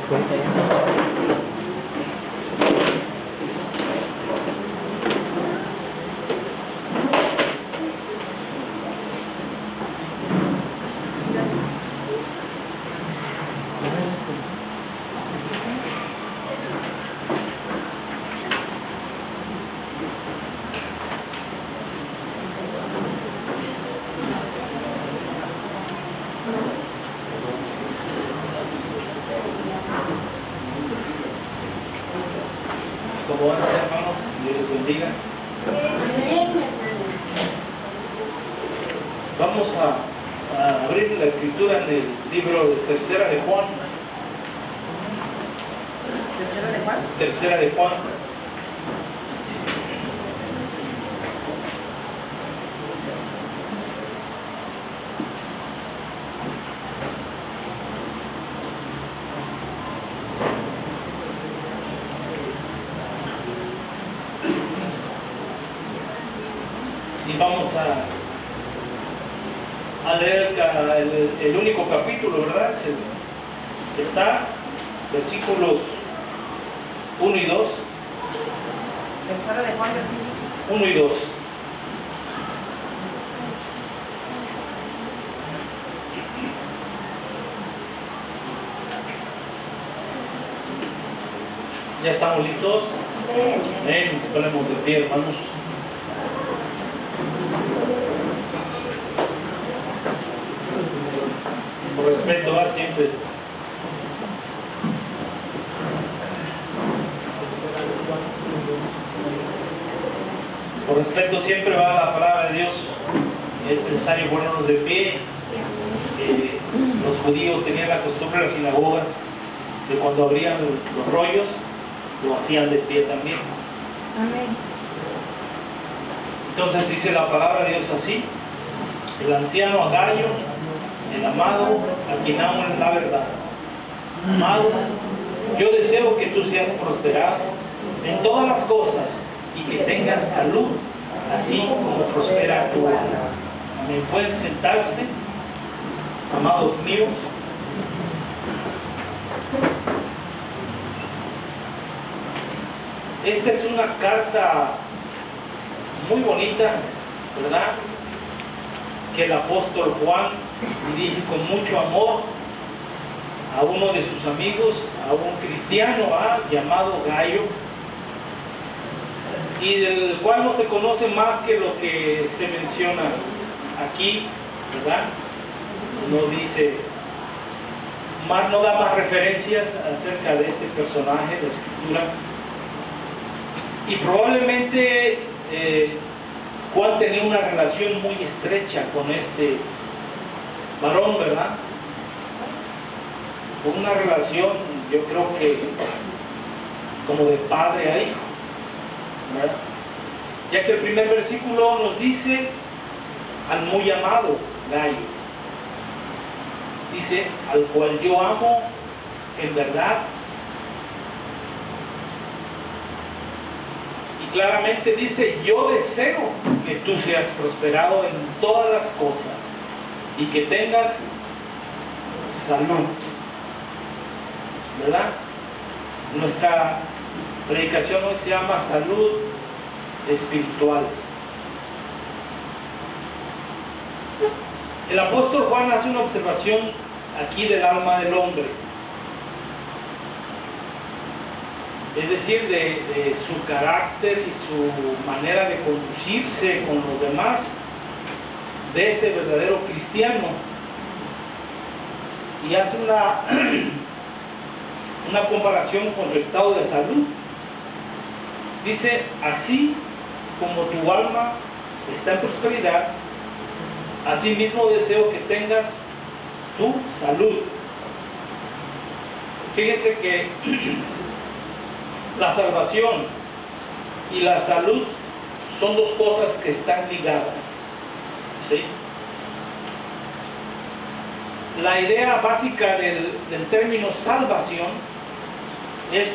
Como van, hermanos, Dios les bendiga. Vamos a abrir la escritura en el libro de Tercera de Juan. ¿Tercera de Juan? Tercera de Juan. Y vamos a leer el único capítulo, ¿verdad? Está versículos 1 y 2. Tercera de Juan, 1 y 2. ¿Ya estamos listos? Amén. Nos ponemos de pie, hermanos. Por respeto, siempre. Por respeto siempre va la palabra de Dios. Es necesario ponernos de pie. Los judíos tenían la costumbre en las sinagogas de cuando abrían los rollos, lo hacían de pie también. Amén. Entonces dice la palabra de Dios así: el anciano Agayo, el amado, a quien amo en la verdad. Amado, yo deseo que tú seas prosperado en todas las cosas y que tengas salud, así como prospera tu alma. Amén. Pueden sentarse, amados míos. Esta es una carta muy bonita, ¿verdad?, que el apóstol Juan dirige con mucho amor a uno de sus amigos, a un cristiano llamado Gayo, y del cual no se conoce más que lo que se menciona aquí, ¿verdad? No dice más, no da más referencias acerca de este personaje de la Escritura, y probablemente Juan tenía una relación muy estrecha con este varón, ¿verdad? Con una relación, yo creo que como de padre a hijo, ¿verdad? Ya que el primer versículo nos dice al muy amado Gayo, dice al cual yo amo en verdad. Claramente dice: yo deseo que tú seas prosperado en todas las cosas y que tengas salud, ¿verdad? Nuestra predicación hoy se llama salud espiritual. El apóstol Juan hace una observación aquí del alma del hombre, es decir, de su carácter y su manera de conducirse con los demás, de este verdadero cristiano, y hace una comparación con su estado de salud. Dice: así como tu alma está en prosperidad, así mismo deseo que tengas tu salud. Fíjense que la salvación y la salud son dos cosas que están ligadas, ¿sí? La idea básica del término salvación es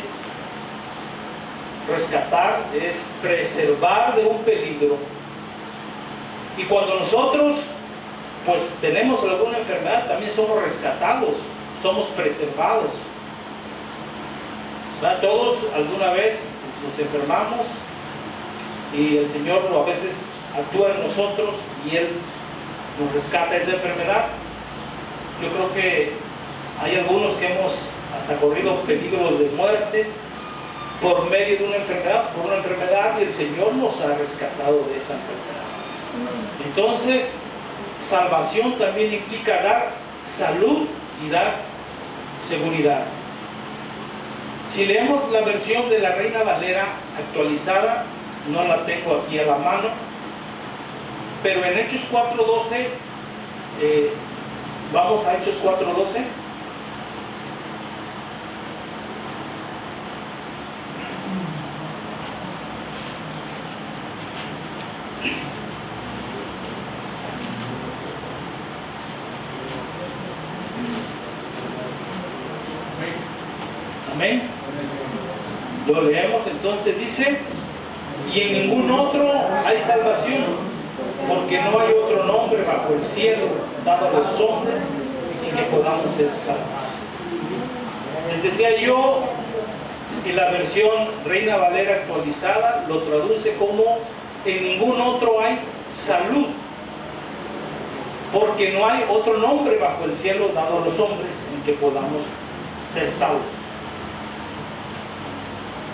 rescatar, es preservar de un peligro. Y cuando nosotros pues tenemos alguna enfermedad, también somos rescatados, somos preservados. ¿verdad? Todos alguna vez nos enfermamos y el Señor a veces actúa en nosotros y Él nos rescata de esa enfermedad. Yo creo que hay algunos que hemos hasta corrido peligros de muerte por medio de una enfermedad, y el Señor nos ha rescatado de esa enfermedad. Entonces, salvación también implica dar salud y dar seguridad. Si leemos la versión de la Reina Valera actualizada, no la tengo aquí a la mano, pero en Hechos 4:12, vamos a Hechos 4:12. Amén. Lo leemos, entonces dice: y en ningún otro hay salvación, porque no hay otro nombre bajo el cielo dado a los hombres en que podamos ser salvados. Les decía yo, en la versión Reina Valera actualizada lo traduce como: en ningún otro hay salud, porque no hay otro nombre bajo el cielo dado a los hombres en que podamos ser salvos.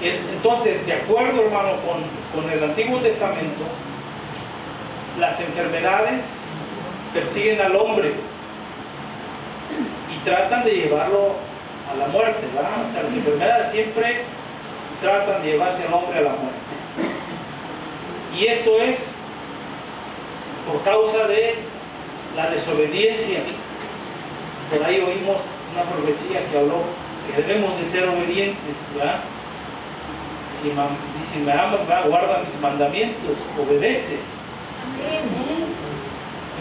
Entonces, de acuerdo, hermano, con el Antiguo Testamento, las enfermedades persiguen al hombre y tratan de llevarlo a la muerte, ¿verdad? O sea, las enfermedades siempre tratan de llevarse al hombre a la muerte. Y esto es por causa de la desobediencia. Por ahí oímos una profecía que habló que debemos de ser obedientes, ¿verdad? Si me amas, guarda mis mandamientos, obedece.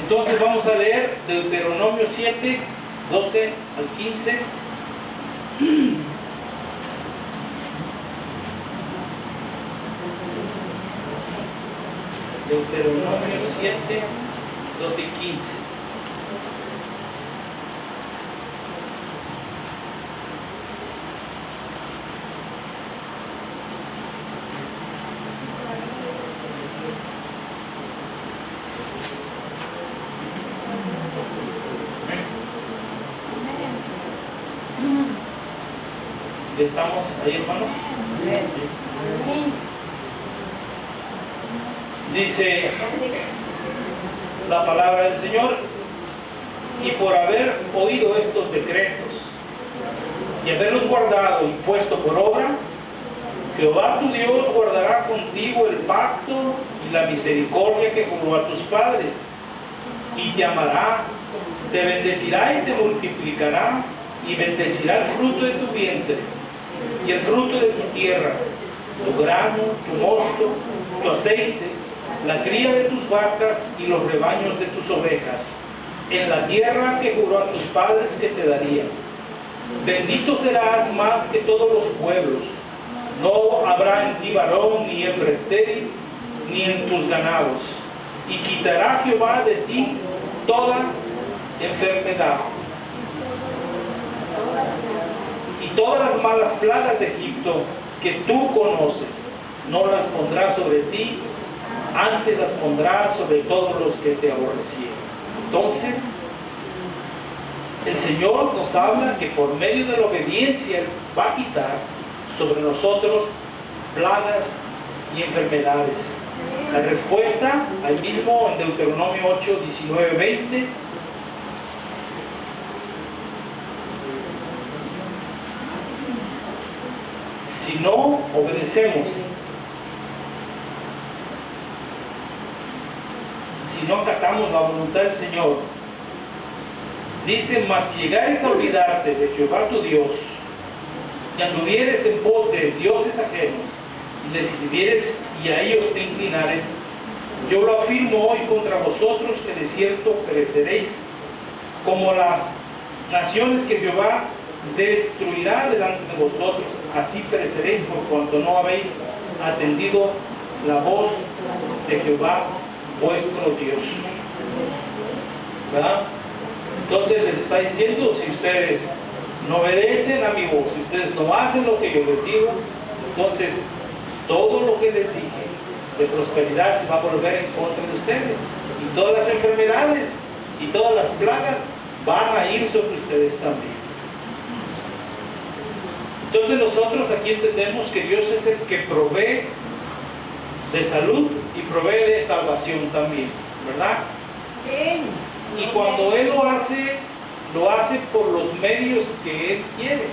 Entonces vamos a leer Deuteronomio 7, 12 al 15. Deuteronomio 7, 12 y 15. ¿Estamos ahí, hermanos? Dice la palabra del Señor: y por haber oído estos decretos y haberlos guardado y puesto por obra, Jehová tu Dios guardará contigo el pacto y la misericordia que juró a tus padres, y te amará, te bendecirá y te multiplicará, y bendecirá el fruto de tu vientre y el fruto de tu tierra, tu grano, tu mosto, tu aceite, la cría de tus vacas y los rebaños de tus ovejas, en la tierra que juró a tus padres que te daría. Bendito serás más que todos los pueblos. No habrá en ti varón ni hembra estéril, ni en tus ganados. Y quitará Jehová de ti toda enfermedad. Y todas las malas plagas de Egipto que tú conoces, no las pondrás sobre ti, antes las pondrás sobre todos los que te aborrecieron. Entonces, el Señor nos habla que por medio de la obediencia Él va a quitar sobre nosotros plagas y enfermedades. La respuesta, ahí mismo en Deuteronomio 8, 19, 20, si no obedecemos, si no acatamos la voluntad del Señor, dice: mas si llegares a olvidarte de Jehová tu Dios, y anduvieres en pos de dioses ajenos, y les sirvieres y a ellos te inclinares, yo lo afirmo hoy contra vosotros, que de cierto pereceréis, como las naciones que Jehová destruirá delante de vosotros, así pereceréis por cuanto no habéis atendido la voz de Jehová vuestro Dios. ¿Verdad? Entonces les está diciendo: si ustedes no obedecen a mi voz, si ustedes no hacen lo que yo les digo, entonces todo lo que les dije de prosperidad se va a volver en contra de ustedes. Y todas las enfermedades y todas las plagas van a ir sobre ustedes también. Entonces nosotros aquí entendemos que Dios es el que provee de salud y provee de salvación también, ¿verdad? Y cuando Él lo hace por los medios que Él quiere.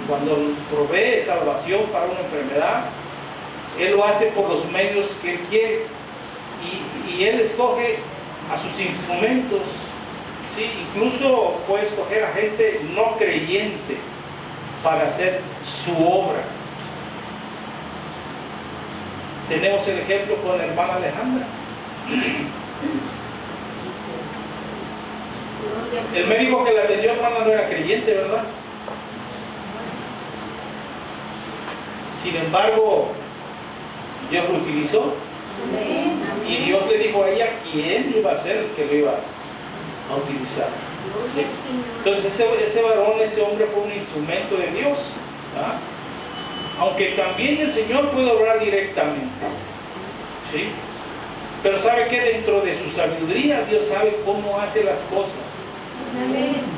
Cuando provee salvación para una enfermedad, Él lo hace por los medios que Él quiere. Y Él escoge a sus instrumentos. ¿Sí? Incluso puede escoger a gente no creyente para hacer su obra. Tenemos el ejemplo con la hermana Alejandra. El médico que la atendió, hermana, no era creyente, ¿verdad? Sin embargo, Dios lo utilizó. Y Dios le dijo a ella quién iba a ser el que lo iba a utilizar. ¿Sí? Entonces ese varón, ese hombre fue un instrumento de Dios. ¿Ah? Aunque también el Señor puede obrar directamente. ¿Sí? Pero sabe que dentro de su sabiduría Dios sabe cómo hace las cosas.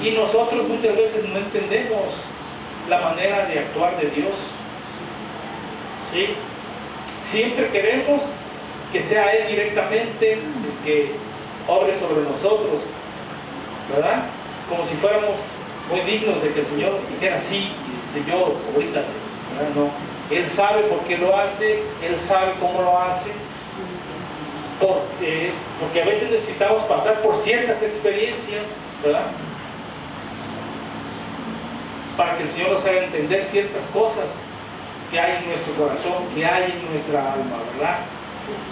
Y nosotros muchas veces no entendemos la manera de actuar de Dios. ¿Sí? Siempre queremos que sea Él directamente el que obre sobre nosotros, ¿verdad? Como si fuéramos muy dignos de que el Señor dijera sí, y Señor, ahorita, ¿verdad? No. Él sabe por qué lo hace, Él sabe cómo lo hace, porque a veces necesitamos pasar por ciertas experiencias, ¿verdad? Para que el Señor nos haga entender ciertas cosas que hay en nuestro corazón, que hay en nuestra alma, ¿verdad?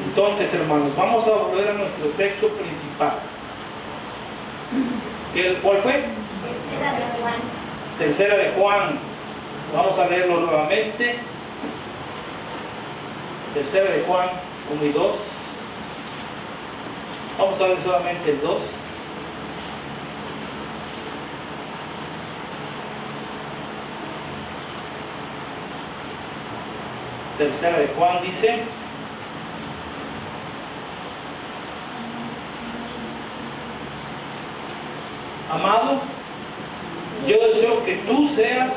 Entonces, hermanos, vamos a volver a nuestro texto principal. ¿Cuál fue? Tercera de Juan. Vamos a leerlo nuevamente. Tercera de Juan 1 y 2. Vamos a leer solamente el 2. Tercera de Juan dice: amado, yo deseo que tú seas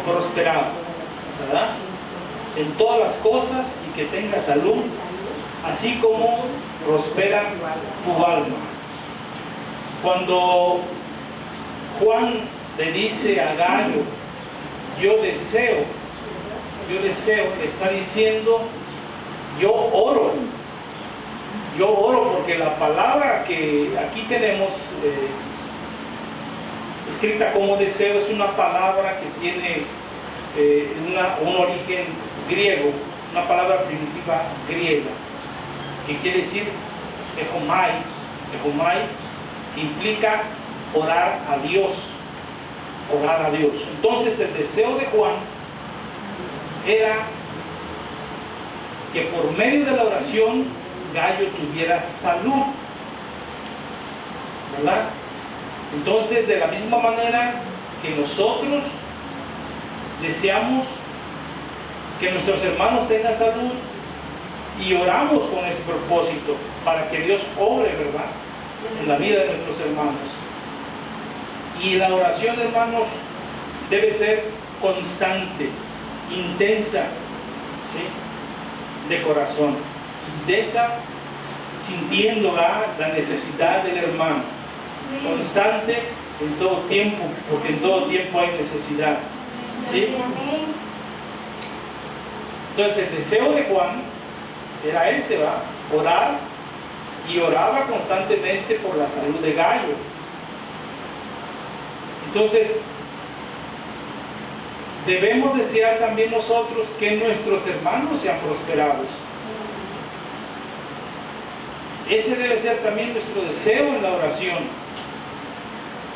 prosperado, ¿verdad? En todas las cosas y que tengas salud, así como prospera tu alma. Cuando Juan le dice a Gallo, yo deseo, le está diciendo, yo oro porque la palabra que aquí tenemos escrita como deseo es una palabra que tiene un origen griego, una palabra primitiva griega, que quiere decir ejomai, que implica orar a Dios. Entonces el deseo de Juan era que por medio de la oración Gallo tuviera salud, ¿verdad? Entonces, de la misma manera que nosotros deseamos que nuestros hermanos tengan salud y oramos con ese propósito para que Dios obre, ¿verdad?, en la vida de nuestros hermanos. Y la oración, hermanos, debe ser constante, intensa, ¿sí?, de corazón, intensa, sintiendo la necesidad del hermano, constante en todo tiempo, porque en todo tiempo hay necesidad, ¿sí? Entonces el deseo de Juan era ese, ¿va? Orar, y oraba constantemente por la salud de Gallo. Entonces debemos desear también nosotros que nuestros hermanos sean prosperados. Ese debe ser también nuestro deseo en la oración,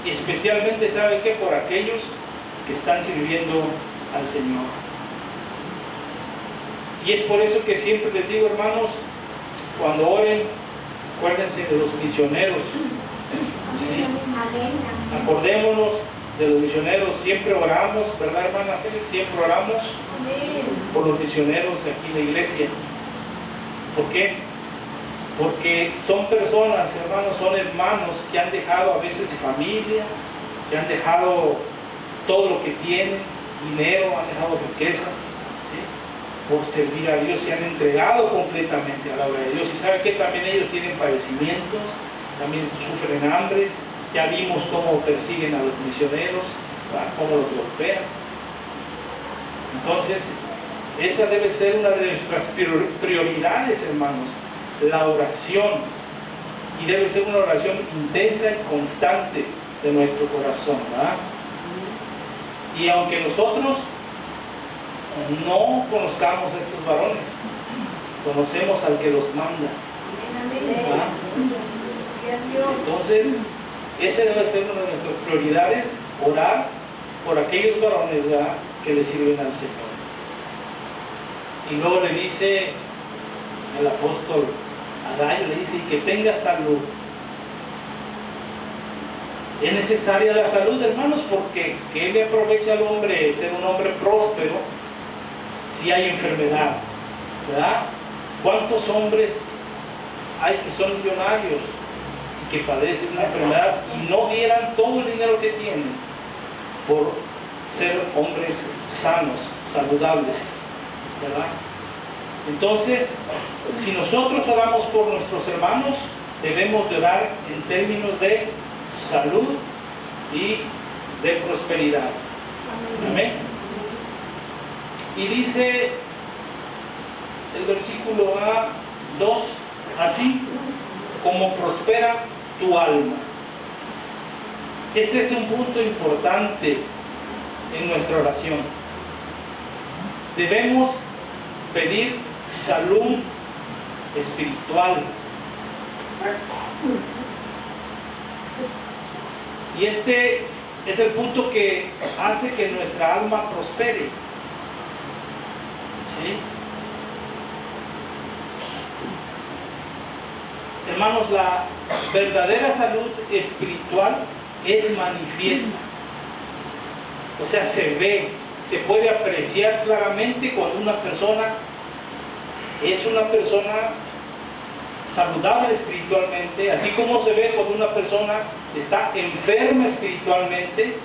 y especialmente, ¿sabe qué?, por aquellos que están sirviendo al Señor. Y es por eso que siempre les digo, hermanos, cuando oren, acuérdense de los misioneros. ¿Sí? Acordémonos de los misioneros, siempre oramos, ¿verdad, hermana? Siempre oramos por los misioneros de aquí en la iglesia. ¿Por qué? Porque son personas, hermanos, son hermanos que han dejado a veces familia, que han dejado todo lo que tienen, dinero, han dejado riqueza, ¿sí? Por servir a Dios, se han entregado completamente a la obra de Dios. Y sabe que también ellos tienen padecimientos, también sufren hambre. Ya vimos cómo persiguen a los misioneros, ¿verdad? Cómo los golpean. Entonces, esa debe ser una de nuestras prioridades, hermanos, la oración. Y debe ser una oración intensa y constante de nuestro corazón, ¿verdad? Y aunque nosotros no conozcamos a estos varones, conocemos al que los manda, ¿verdad? Entonces, esa debe ser una de nuestras prioridades, orar por aquellos varones, ¿verdad?, que le sirven al Señor. Y luego le dice el apóstol a Gallo, le dice, y que tenga salud. Es necesaria la salud, hermanos, porque ¿qué le aprovecha al hombre ser un hombre próspero si hay enfermedad? ¿Verdad? ¿Cuántos hombres hay que son millonarios y que padecen una enfermedad y no dieran todo el dinero que tienen por ser hombres sanos, saludables? ¿Verdad? Entonces, si nosotros oramos por nuestros hermanos, debemos de orar en términos de salud y de prosperidad. Amén. Y dice el versículo A2, así como prospera tu alma. Este es un punto importante en nuestra oración. Debemos pedir salud espiritual. Y este es el punto que hace que nuestra alma prospere. ¿Sí? Hermanos, la verdadera salud espiritual es manifiesta. O sea, se ve, se puede apreciar claramente cuando una persona es una persona saludable espiritualmente, así como se ve cuando una persona está enferma espiritualmente,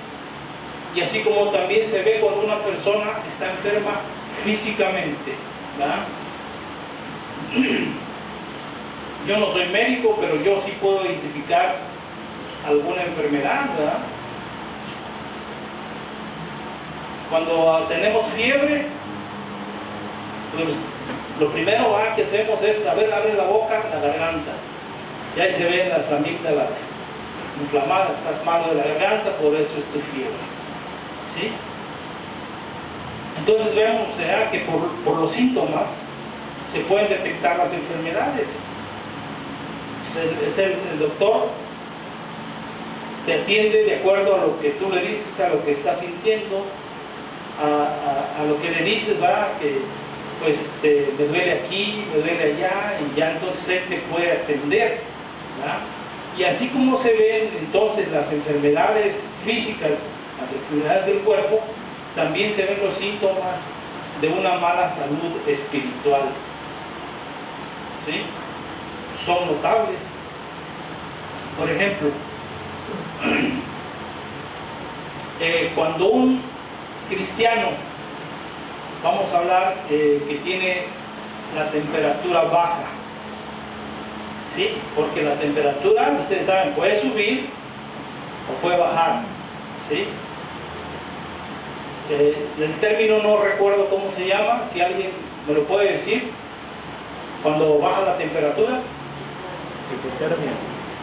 y así como también se ve cuando una persona está enferma físicamente, ¿verdad? Yo no soy médico, pero yo sí puedo identificar alguna enfermedad, ¿verdad? Cuando tenemos fiebre, pues lo primero que hacemos es abre la boca, la garganta. Y ahí se ven las amígdalas inflamadas, estás malo de la garganta, por eso es tu fiebre. ¿Sí? Entonces vemos que por los síntomas se pueden detectar las enfermedades. El doctor te atiende de acuerdo a lo que tú le dices, a lo que estás sintiendo, a lo que le dices, ¿verdad? Que pues me duele aquí, me duele allá, y ya entonces él te puede atender, ¿verdad? Y así como se ven entonces las enfermedades físicas, las enfermedades del cuerpo, también se ven los síntomas de una mala salud espiritual. ¿Sí? Son notables. Por ejemplo, cuando un cristiano, vamos a hablar que tiene la temperatura baja, ¿sí? Porque la temperatura, ustedes saben, puede subir o puede bajar, ¿sí? El término no recuerdo cómo se llama, si alguien me lo puede decir, cuando baja la temperatura.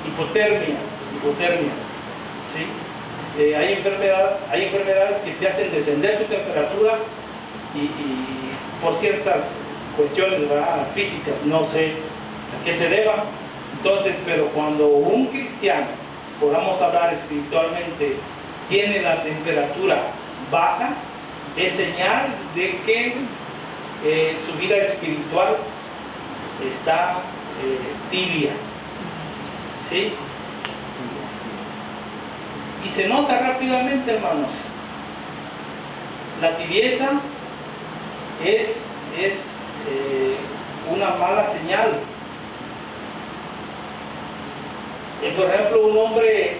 Hipotermia, ¿sí? Hay enfermedades que te hacen descender tu temperatura y por ciertas cuestiones, ¿verdad?, físicas, no sé a qué se deba. Entonces, pero cuando un cristiano, podamos hablar espiritualmente, tiene la temperatura baja, es señal de que su vida espiritual está tibia. ¿Sí? Y Y se nota rápidamente, hermanos. La tibieza es una mala señal. Por ejemplo, un hombre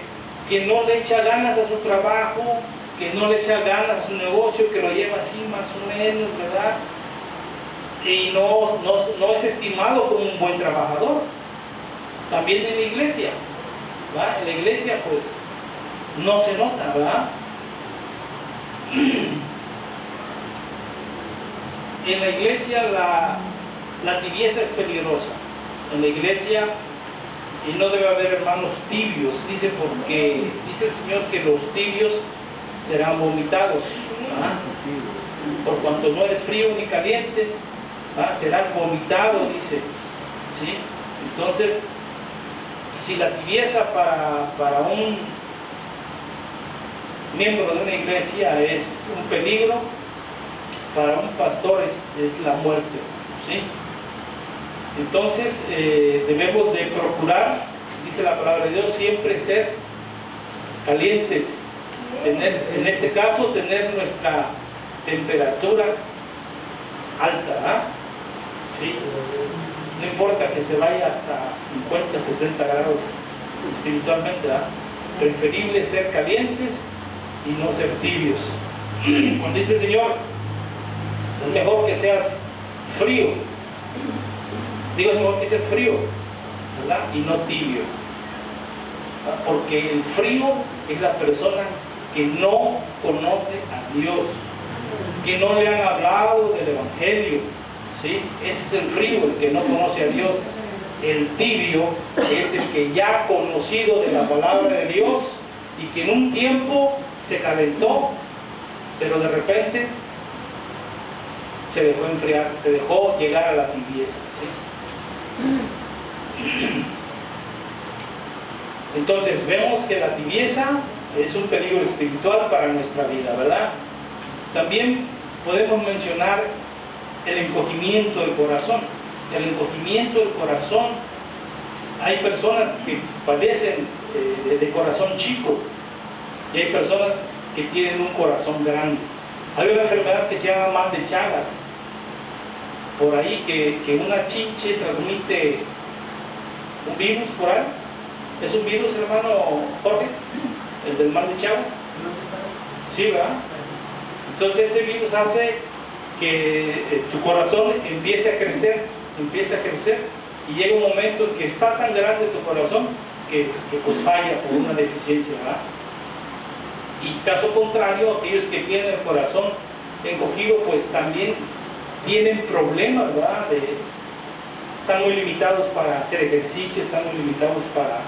que no le echa ganas a su trabajo, que no le echa ganas a su negocio, que lo lleva así más o menos, ¿verdad? Y no es estimado como un buen trabajador. También en la iglesia, ¿verdad? En la iglesia, pues, no se nota, ¿verdad? En la iglesia la tibieza es peligrosa. En la iglesia, y no debe haber hermanos tibios, dice, porque dice el Señor que los tibios serán vomitados, ¿verdad? Por cuanto no eres frío ni caliente, ¿verdad? Serás vomitado, dice, ¿sí? Entonces, si la tibieza para un miembro de una iglesia es un peligro, para un pastor es la muerte, ¿sí? Entonces, debemos de procurar, dice la palabra de Dios, siempre ser calientes, en este caso, tener nuestra temperatura alta, ¿verdad? ¿Sí? No importa que se vaya hasta 50, 60 grados espiritualmente, ¿verdad? Preferible ser calientes y no ser tibios. Cuando dice el Señor, es mejor que seas frío, digo, es mejor que seas frío, ¿verdad? Y no tibio, ¿verdad? Porque el frío es la persona que no conoce a Dios, que no le han hablado del Evangelio, ¿sí? Ese es el frío, el que no conoce a Dios. El tibio es el que ya ha conocido de la palabra de Dios y que en un tiempo se calentó, pero de repente se dejó enfriar, se dejó llegar a la tibieza, ¿sí? Entonces vemos que la tibieza es un peligro espiritual para nuestra vida, ¿verdad? También podemos mencionar el encogimiento del corazón. El encogimiento del corazón, hay personas que padecen de corazón chico y hay personas que tienen un corazón grande. Hay una enfermedad que se llama mal de Chagas, por ahí que una chinche transmite un virus por ahí. ¿Es un virus, hermano Jorge? ¿El del mal de Chagas? Sí, ¿verdad? Entonces ese virus hace que tu corazón empiece a crecer y llega un momento en que está tan grande tu corazón que pues falla por una deficiencia, ¿verdad? Y caso contrario, aquellos que tienen el corazón encogido pues también tienen problemas, ¿verdad? Están muy limitados para hacer ejercicio, están muy limitados para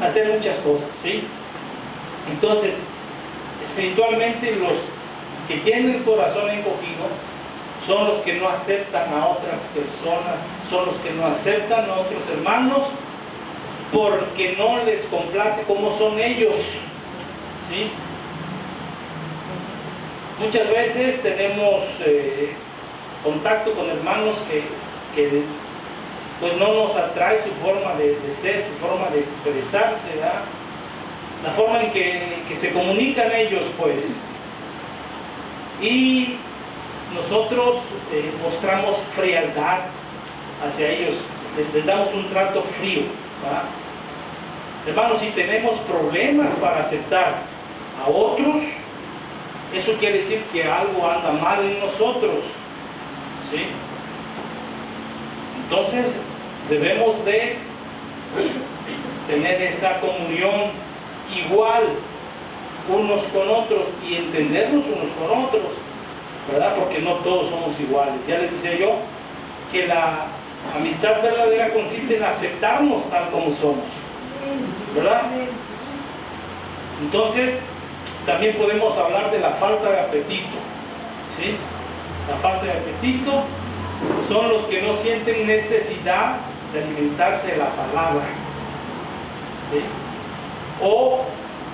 hacer muchas cosas, ¿sí? Entonces, espiritualmente los que tienen el corazón encogido son los que no aceptan a otras personas, son los que no aceptan a otros hermanos porque no les complace cómo son ellos, ¿sí? Muchas veces tenemos contacto con hermanos que pues no nos atrae su forma de ser, su forma de expresarse, ¿verdad? La forma en que se comunican ellos, pues. Y nosotros mostramos frialdad hacia ellos, les damos un trato frío, ¿verdad? Hermanos, si tenemos problemas para aceptar a otros, eso quiere decir que algo anda mal en nosotros, ¿sí? Entonces, debemos de tener esa comunión igual unos con otros y entendernos unos con otros, ¿verdad? Porque no todos somos iguales. Ya les decía yo que la amistad verdadera consiste en aceptarnos tal como somos, ¿verdad? Entonces, también podemos hablar de la falta de apetito, ¿sí? La falta de apetito son los que no sienten necesidad de alimentarse de la palabra, ¿sí? O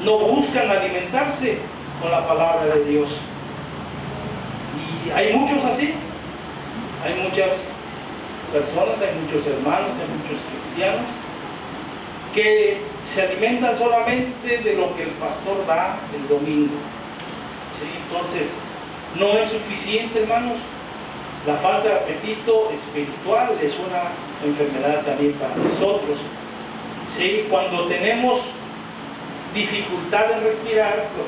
no buscan alimentarse con la palabra de Dios. Y hay muchos así, hay muchas personas, hay muchos hermanos, hay muchos cristianos que se alimentan solamente de lo que el pastor da el domingo. ¿Sí? Entonces, no es suficiente, hermanos. La falta de apetito espiritual es una enfermedad también para nosotros. ¿Sí? Cuando tenemos dificultad en respirar, lo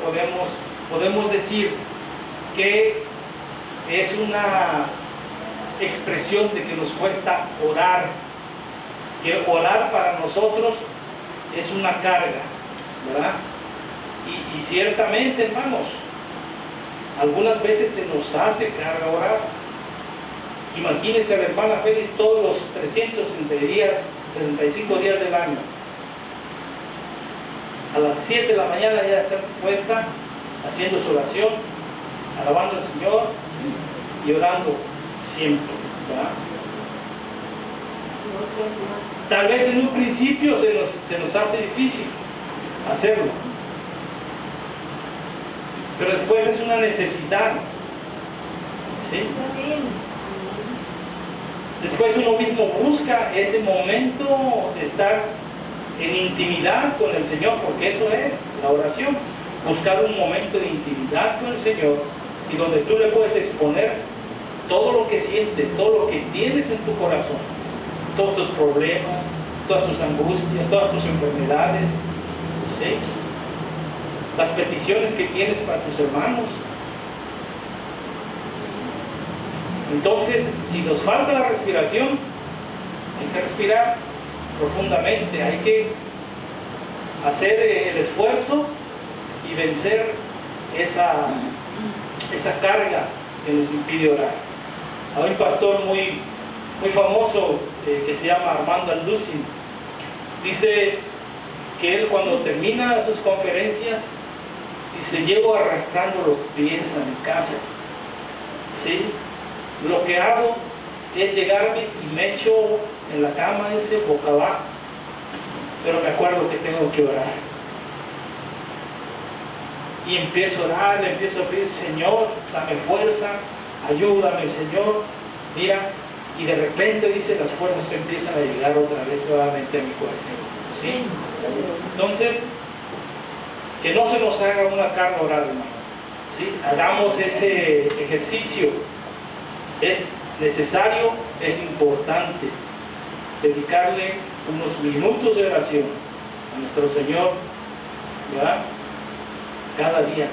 podemos decir que es una expresión de que nos cuesta orar. Que orar para nosotros es una carga, ¿verdad? Y ciertamente, hermanos, algunas veces se nos hace carga orar. Imagínense a la hermana Félix todos los 365 días del año. A las 7 de la mañana ya está puesta, haciendo su oración, alabando al Señor y orando siempre, ¿verdad? Tal vez en un principio se nos hace difícil hacerlo, pero después es una necesidad, ¿sí? Después uno mismo busca ese momento de estar en intimidad con el Señor, porque eso es la oración, buscar un momento de intimidad con el Señor y donde tú le puedes exponer todo lo que sientes, todo lo que tienes en tu corazón, todos tus problemas, todas tus angustias, todas tus enfermedades, ¿sí? Las peticiones que tienes para tus hermanos. Entonces, si nos falta la respiración, hay que respirar profundamente, hay que hacer el esfuerzo y vencer esa carga que nos impide orar. Hay un pastor muy famoso que se llama Armando Alducin. Dice que él, cuando termina sus conferencias, dice: llego arrastrando los pies a mi casa, ¿sí? Lo que hago es llegarme y me echo en la cama, dice, boca abajo, pero me acuerdo que tengo que orar. Y empiezo a orar, le empiezo a pedir: Señor, dame fuerza, ayúdame, Señor, mira, y de repente, dice, las fuerzas empiezan a llegar otra vez nuevamente a mi corazón, ¿sí? Entonces, que no se nos haga una carga orar, hermano, ¿sí? Hagamos ese ejercicio. Es necesario, es importante dedicarle unos minutos de oración a nuestro Señor, ¿verdad? Cada día.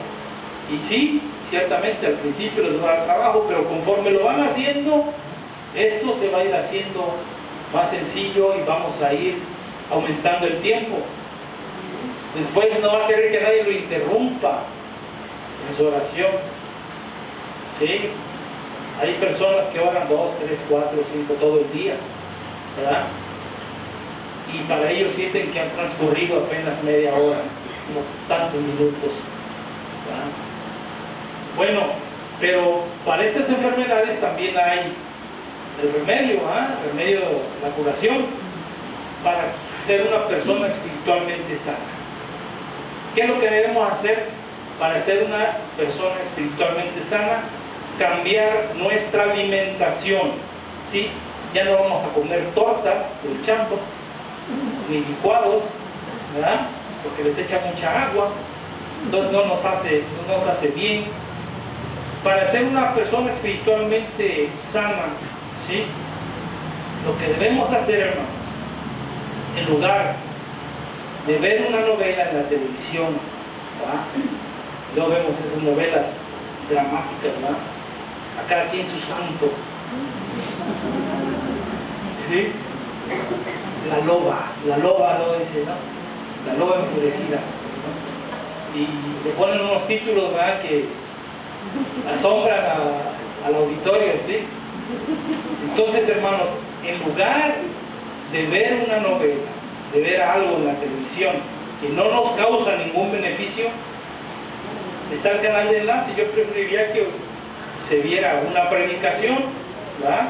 Y sí, ciertamente al principio les va a dar trabajo, pero conforme lo van haciendo, esto se va a ir haciendo más sencillo y vamos a ir aumentando el tiempo. Después no va a querer que nadie lo interrumpa en su oración, ¿sí? Hay personas que oran 2, 3, 4, 5 todo el día, ¿verdad? Y para ellos sienten que han transcurrido apenas media hora, unos tantos minutos, ¿verdad? Bueno, pero para estas enfermedades también hay el remedio, el remedio, la curación, para ser una persona espiritualmente sana. ¿Qué es lo que debemos hacer para ser una persona espiritualmente sana? Cambiar nuestra alimentación, ¿sí? Ya no vamos a comer tortas, el champo, ni licuados, ¿verdad? Porque les echa mucha agua, entonces no nos hace bien. Para ser una persona espiritualmente sana, ¿sí? Lo que debemos hacer, hermano, en lugar de ver una novela en la televisión, ¿verdad? Luego vemos esas novelas dramáticas, ¿verdad? A cada quien su santo, ¿sí? La loba lo dice, ¿no? La loba enfurecida, ¿no? Y le ponen unos títulos, ¿verdad?, que asombran al auditorio, ¿sí? Entonces, hermanos, en lugar de ver una novela, de ver algo en la televisión que no nos causa ningún beneficio, está el canal de enlace. Yo preferiría que se viera una predicación, ¿verdad?,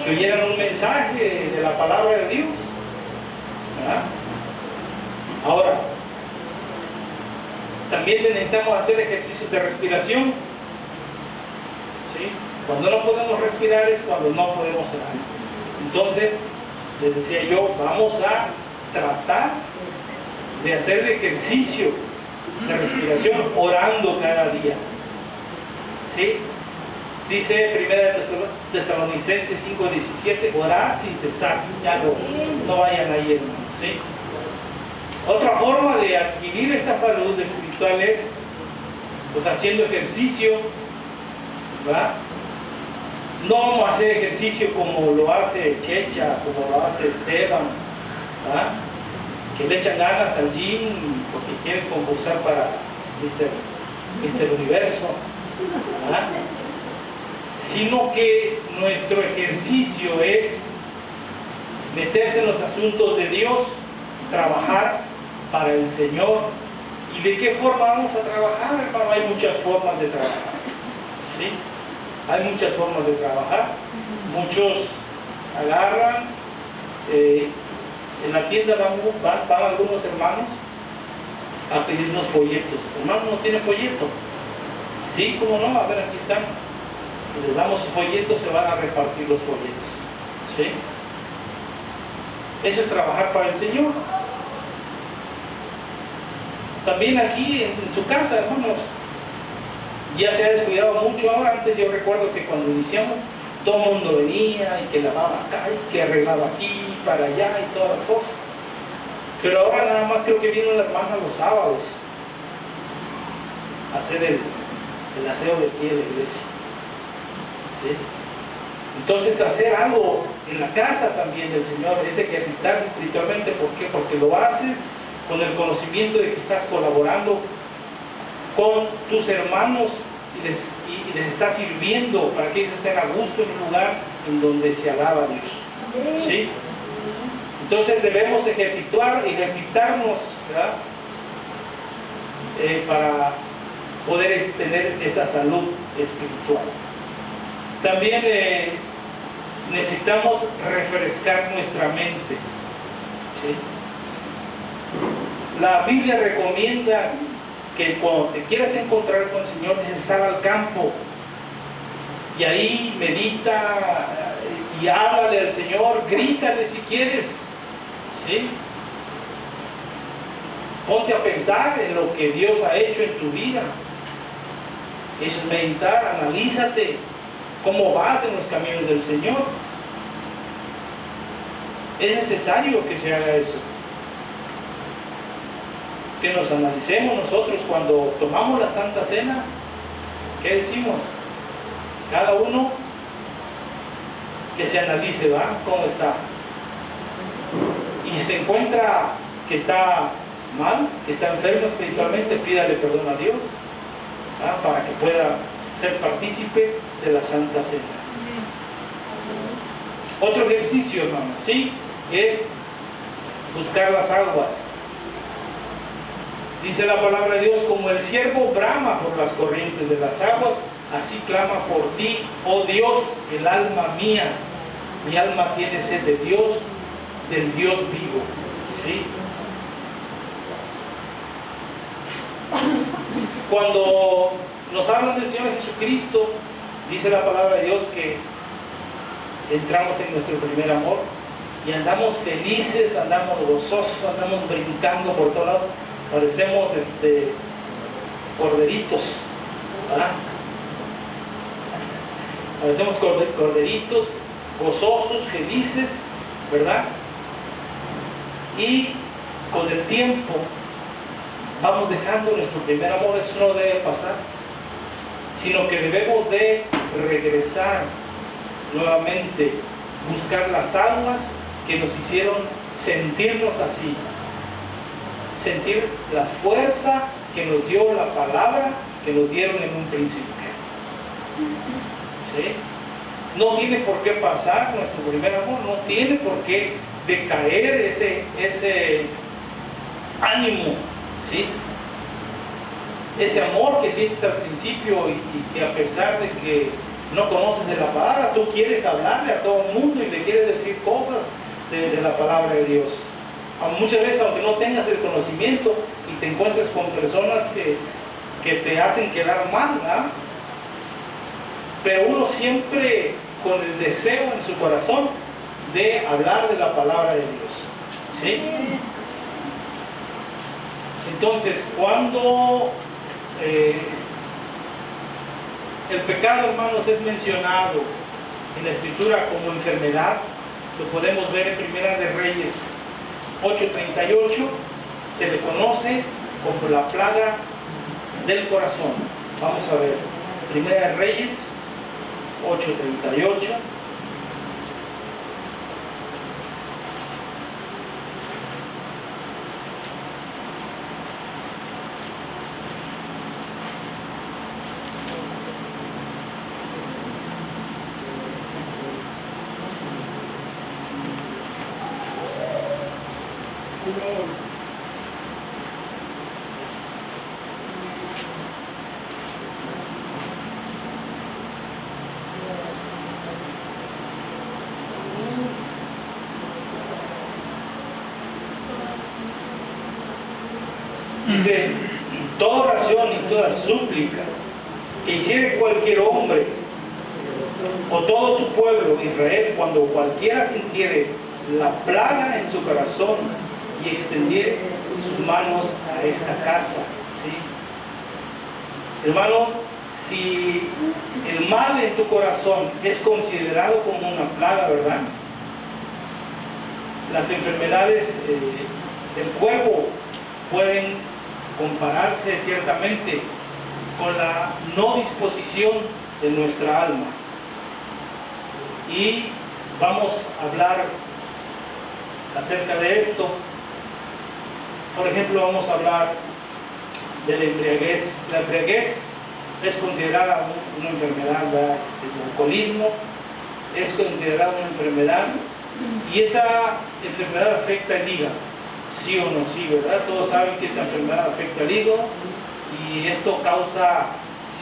que oyeran un mensaje de la palabra de Dios, ¿verdad? Ahora, también necesitamos hacer ejercicios de respiración, ¿sí? Cuando no podemos respirar es cuando no podemos orar. Entonces, les decía yo, vamos a tratar de hacer ejercicio de respiración orando cada día. ¿Sí? Dice Primera Tesalonicenses 5:17, orar sin cesar. Ya no vayan ahí, hermanos. ¿Sí? Otra forma de adquirir esta salud espiritual es pues haciendo ejercicio, ¿verdad? No vamos a hacer ejercicio como lo hace Checha, como lo hace Esteban, ¿verdad? Que le echan ganas al gym porque quieren concursar para Mister Universo, ¿verdad? Sino que nuestro ejercicio es meterse en los asuntos de Dios, trabajar para el Señor. ¿Y de qué forma vamos a trabajar, hermano? Hay muchas formas de trabajar, ¿sí? Hay muchas formas de trabajar. Muchos agarran, en la tienda van algunos hermanos a pedirnos folletos. Hermano, ¿no tiene folleto? Sí, ¿cómo no? A ver, aquí están. Les damos folletos, se van a repartir los folletos, ¿sí? Eso es trabajar para el Señor. También aquí en su casa, hermanos, ya se ha descuidado mucho ahora. Antes yo recuerdo que cuando iniciamos, todo el mundo venía y que lavaba acá y que arreglaba aquí, para allá y todas las cosas. Pero ahora nada más creo que vino la hermana los sábados a hacer el aseo de pie de la iglesia. ¿Sí? Entonces hacer algo en la casa también del Señor es ejercitarse espiritualmente. ¿Por qué? Porque lo haces con el conocimiento de que estás colaborando con tus hermanos y les estás sirviendo para que ellos estén a gusto en un lugar en donde se alaba a Dios. ¿Sí? Entonces debemos ejercitarnos, ¿verdad? Para poder tener esa salud espiritual. También necesitamos refrescar nuestra mente, ¿sí? La Biblia recomienda que cuando te quieras encontrar con el Señor, tienes que estar al campo y ahí medita y háblale al Señor, grítale si quieres, ¿sí? Ponte a pensar en lo que Dios ha hecho en tu vida. Es meditar, analízate cómo vas en los caminos del Señor. Es necesario que se haga eso. Que nos analicemos nosotros cuando tomamos la Santa Cena. ¿Qué decimos? Cada uno que se analice, ¿va? ¿Cómo está? Y si se encuentra que está mal, que está enfermo espiritualmente, pídale perdón a Dios, ¿va? Para que pueda ser partícipe de la Santa Cena. Otro ejercicio, hermano, ¿sí? Es buscar las aguas. Dice la palabra de Dios, como el ciervo brama por las corrientes de las aguas, así clama por ti, oh Dios, el alma mía. Mi alma tiene sed de Dios, del Dios vivo. ¿Sí? Cuando nos hablan del Señor Jesucristo, dice la palabra de Dios que entramos en nuestro primer amor y andamos felices, andamos gozosos, andamos brincando por todos lados. Parecemos corderitos, ¿verdad? Parecemos corderitos, gozosos, felices, ¿verdad? Y con el tiempo vamos dejando nuestro primer amor. Eso no debe pasar, sino que debemos de regresar nuevamente, buscar las almas que nos hicieron sentirnos así, sentir la fuerza que nos dio la palabra que nos dieron en un principio. ¿Sí? No tiene por qué pasar nuestro primer amor, no tiene por qué decaer ese ánimo, ¿sí? Ese amor que sientes al principio y que a pesar de que no conoces de la palabra, tú quieres hablarle a todo el mundo y le quieres decir cosas de la palabra de Dios. Muchas veces, aunque no tengas el conocimiento y te encuentres con personas que te hacen quedar mal, ¿verdad? Pero uno siempre con el deseo en su corazón de hablar de la palabra de Dios, ¿sí? Entonces, cuando el pecado, hermanos, es mencionado en la Escritura como enfermedad, lo podemos ver en Primera de Reyes 8:38, se le conoce como la plaga del corazón. Vamos a ver, Primera de Reyes 8:38. Dice, toda oración y toda súplica que hiciere cualquier hombre o todo su pueblo Israel, cuando cualquiera sintiere la plaga en su corazón y extendiere sus manos a esta casa. ¿Sí? Hermano, si el mal en tu corazón es considerado como una plaga, ¿verdad? Las enfermedades del cuerpo pueden compararse ciertamente con la no disposición de nuestra alma. Y vamos a hablar acerca de esto. Por ejemplo, vamos a hablar de la embriaguez. La embriaguez es considerada una enfermedad, ¿verdad? El alcoholismo es considerada una enfermedad, y esa enfermedad afecta el hígado. Sí o no, sí, ¿verdad? Todos saben que esta enfermedad afecta al hígado, y esto causa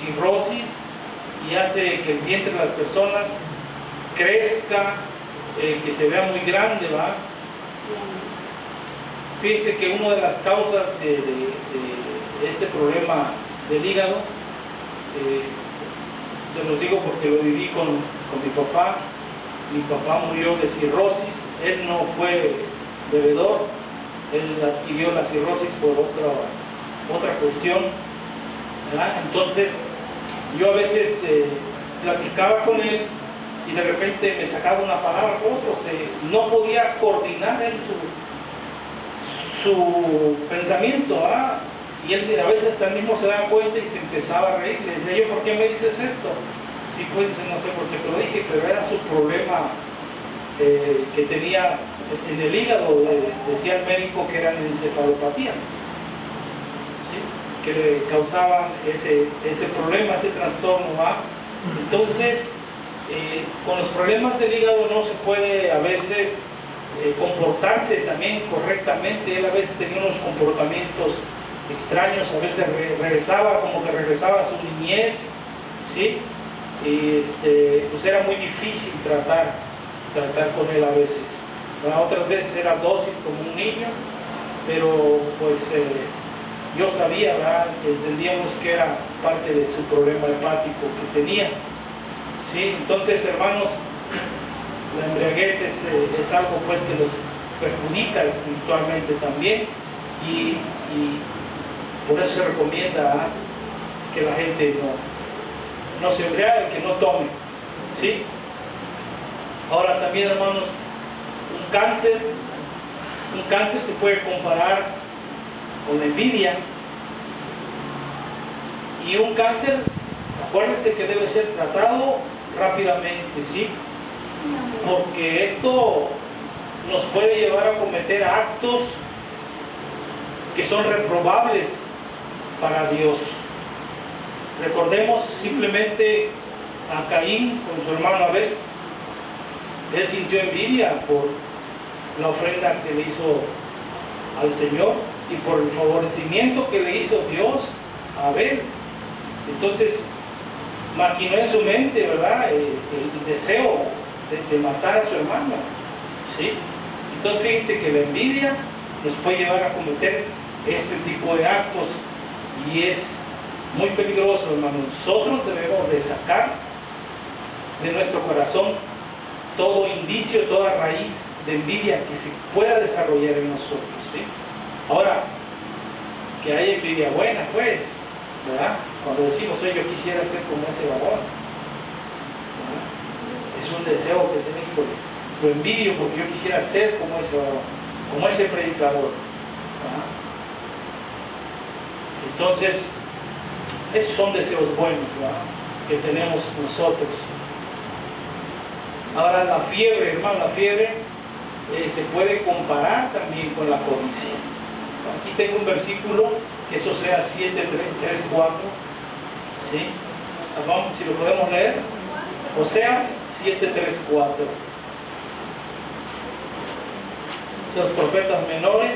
cirrosis y hace que el vientre de las personas crezca, que se vea muy grande, ¿va? Fíjense que una de las causas de este problema del hígado, se los digo porque lo viví con mi papá. Mi papá murió de cirrosis. Él no fue bebedor, él adquirió la cirrosis por otra cuestión, ¿verdad? Entonces yo a veces platicaba con él y de repente me sacaba una palabra con otro, no podía coordinar él su pensamiento, ¿verdad? Y él a veces hasta mismo se daba cuenta y se empezaba a reír. Le decía yo, ¿por qué me dices esto? Y pues no sé por qué te lo dije, pero era su problema que tenía en el hígado. Decía el médico que eran encefalopatía, ¿sí? Que le causaban ese problema, ese trastorno, ¿va? Entonces, con los problemas del hígado no se puede a veces comportarse también correctamente. Él a veces tenía unos comportamientos extraños, a veces regresaba como que regresaba a su niñez, ¿sí? Y pues era muy difícil tratar con él a veces. Otras veces era dócil como un niño, pero pues yo sabía, ¿verdad? Entendíamos que era parte de su problema hepático que tenía, ¿sí? Entonces, hermanos, la embriaguez es algo pues que los perjudica espiritualmente también, y por eso se recomienda, ¿verdad?, que la gente no se embriague, que no tome, ¿sí? Ahora también, hermanos, un cáncer se puede comparar con la envidia, y un cáncer, acuérdense que debe ser tratado rápidamente, ¿sí? Porque esto nos puede llevar a cometer actos que son reprobables para Dios. Recordemos simplemente a Caín con su hermano Abel. Él sintió envidia por la ofrenda que le hizo al Señor y por el favorecimiento que le hizo Dios a Abel. Entonces maquinó en su mente, ¿verdad?, el deseo de matar a su hermano, ¿sí? Entonces fíjense que la envidia nos puede llevar a cometer este tipo de actos, y es muy peligroso, hermano. Nosotros debemos de sacar de nuestro corazón todo indicio, toda raíz de envidia que se pueda desarrollar en nosotros, ¿sí? Ahora, que hay envidia buena, pues, ¿verdad? Cuando decimos, oye, yo quisiera ser como ese varón, ¿verdad? Es un deseo que tenés, pues, lo envidio porque yo quisiera ser como ese varón, como ese predicador, ¿verdad? Entonces, esos son deseos buenos, ¿verdad?, que tenemos nosotros. Ahora, la fiebre, hermano, la fiebre se puede comparar también con la codicia. Aquí tengo un versículo, que eso sea 7:3-4, ¿sí? Vamos, si lo podemos leer. Oseas 7:3-4. Los profetas menores.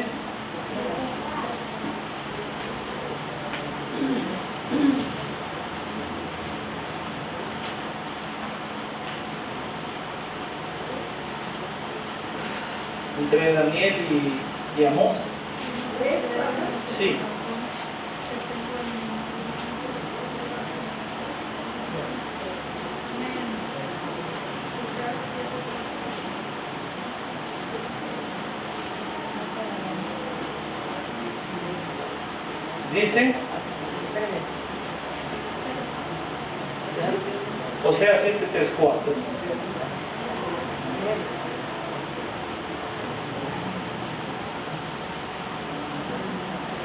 Entre Daniel y Amós. Sí. Dice, o sea, 7:3-4.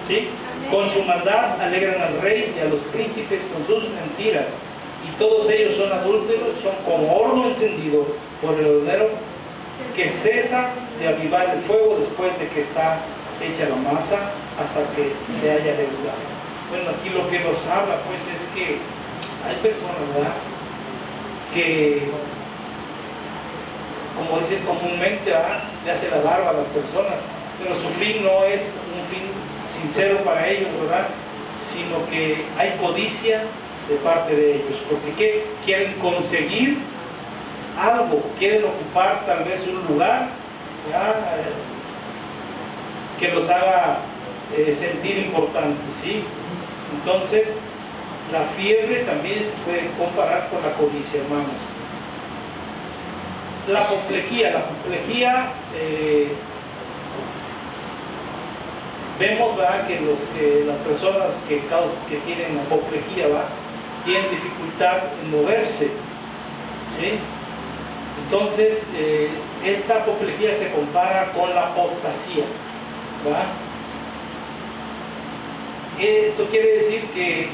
¿Sí? Con su maldad alegran al rey y a los príncipes con sus mentiras, y todos ellos son adúlteros, son como horno encendido por el hornero, que cesa de avivar el fuego después de que está hecha la masa hasta que se haya leudado. Bueno, aquí lo que nos habla, pues, es que hay personas, ¿verdad?, que, como dicen comúnmente, ¿verdad?, le hace la barba a las personas, pero su fin no es un fin sincero para ellos, ¿verdad?, sino que hay codicia de parte de ellos, porque ¿qué? Quieren conseguir algo, quieren ocupar tal vez un lugar, ¿verdad?, que los haga sentir importantes, ¿sí? Entonces, la fiebre también se puede comparar con la codicia, hermanos. La apoplejía, vemos, ¿verdad?, que las personas que tienen apoplejía, ¿verdad?, tienen dificultad en moverse, ¿sí? Entonces, esta apoplejía se compara con la apostasía, ¿verdad? Esto quiere decir que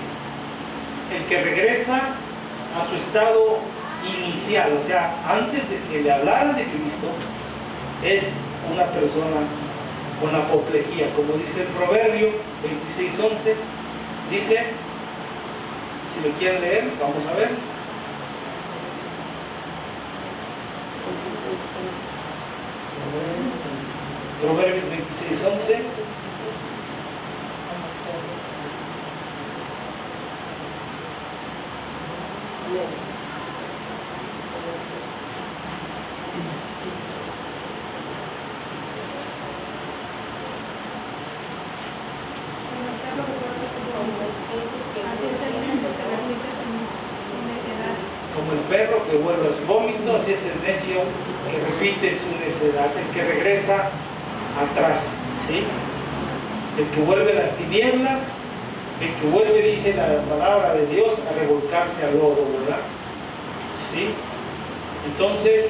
el que regresa a su estado inicial, o sea, antes de que le hablaran de Cristo, es una persona con apoplejía, como dice el Proverbio 26:11, dice, si lo quieren leer, vamos a ver. Proverbios 26:11. Como el perro que vuelve a su vómito, así es el necio que repite su necedad, el que regresa atrás, ¿sí? El que vuelve a las tinieblas, el que vuelve, dice la palabra de Dios, a revolcarse al lodo, ¿verdad? ¿Sí? Entonces,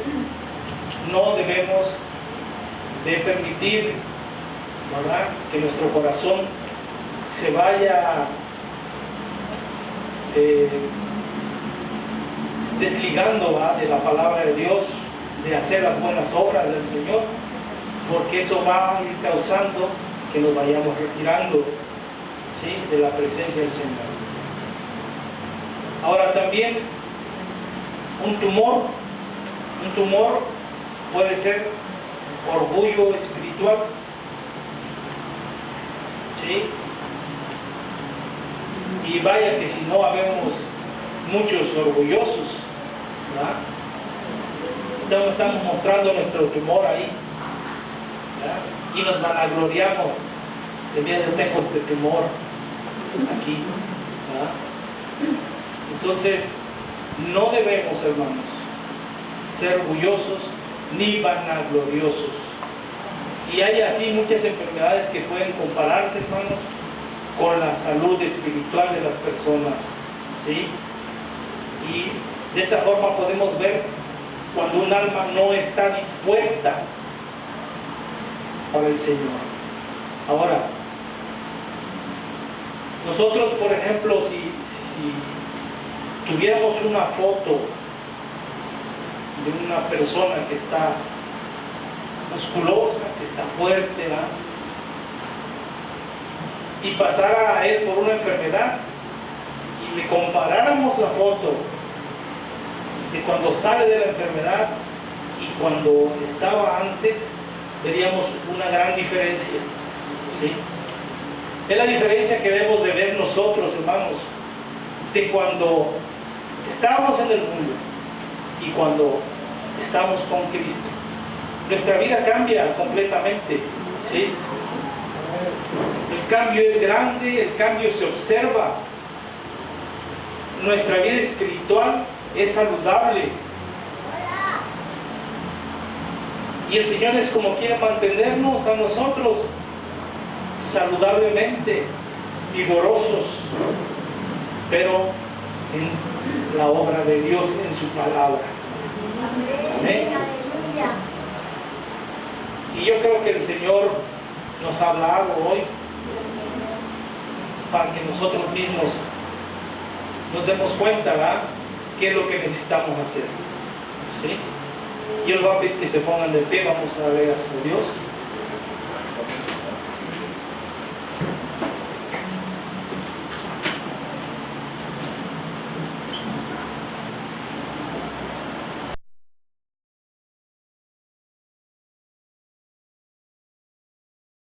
no debemos de permitir, ¿verdad?, que nuestro corazón se vaya desligando, ¿verdad?, de la palabra de Dios, de hacer las buenas obras del Señor, porque eso va a ir causando que nos vayamos retirando, ¿sí?, de la presencia del Señor. Ahora también, un tumor puede ser orgullo espiritual, ¿sí? Y vaya que si no habemos muchos orgullosos, ¿verdad?, estamos mostrando nuestro tumor ahí, ¿verdad?, y nos vanagloriamos de mira, yo tengo este tumor aquí, ¿verdad? Entonces, no debemos, hermanos, ser orgullosos ni vanagloriosos. Y hay así muchas enfermedades que pueden compararse, hermanos, con la salud espiritual de las personas, ¿sí? Y de esta forma podemos ver cuando un alma no está dispuesta para el Señor. Ahora, nosotros, por ejemplo, si tuviéramos una foto de una persona que está musculosa, que está fuerte, ¿verdad?, y pasara a él por una enfermedad y le comparáramos la foto de cuando sale de la enfermedad y cuando estaba antes, veríamos una gran diferencia, ¿sí? Es la diferencia que debemos de ver nosotros, hermanos, de cuando estábamos en el mundo y cuando estamos con Cristo. Nuestra vida cambia completamente, ¿sí? El cambio es grande, el cambio se observa. Nuestra vida espiritual es saludable. Y el Señor es como quiere mantenernos a nosotros saludablemente, vigorosos, pero en la obra de Dios, en su palabra. Amén. Y yo creo que el Señor nos ha hablado hoy para que nosotros mismos nos demos cuenta, ¿verdad?, qué es lo que necesitamos hacer, ¿sí? Y Él va a pedir que se pongan de pie, vamos a ver a Dios.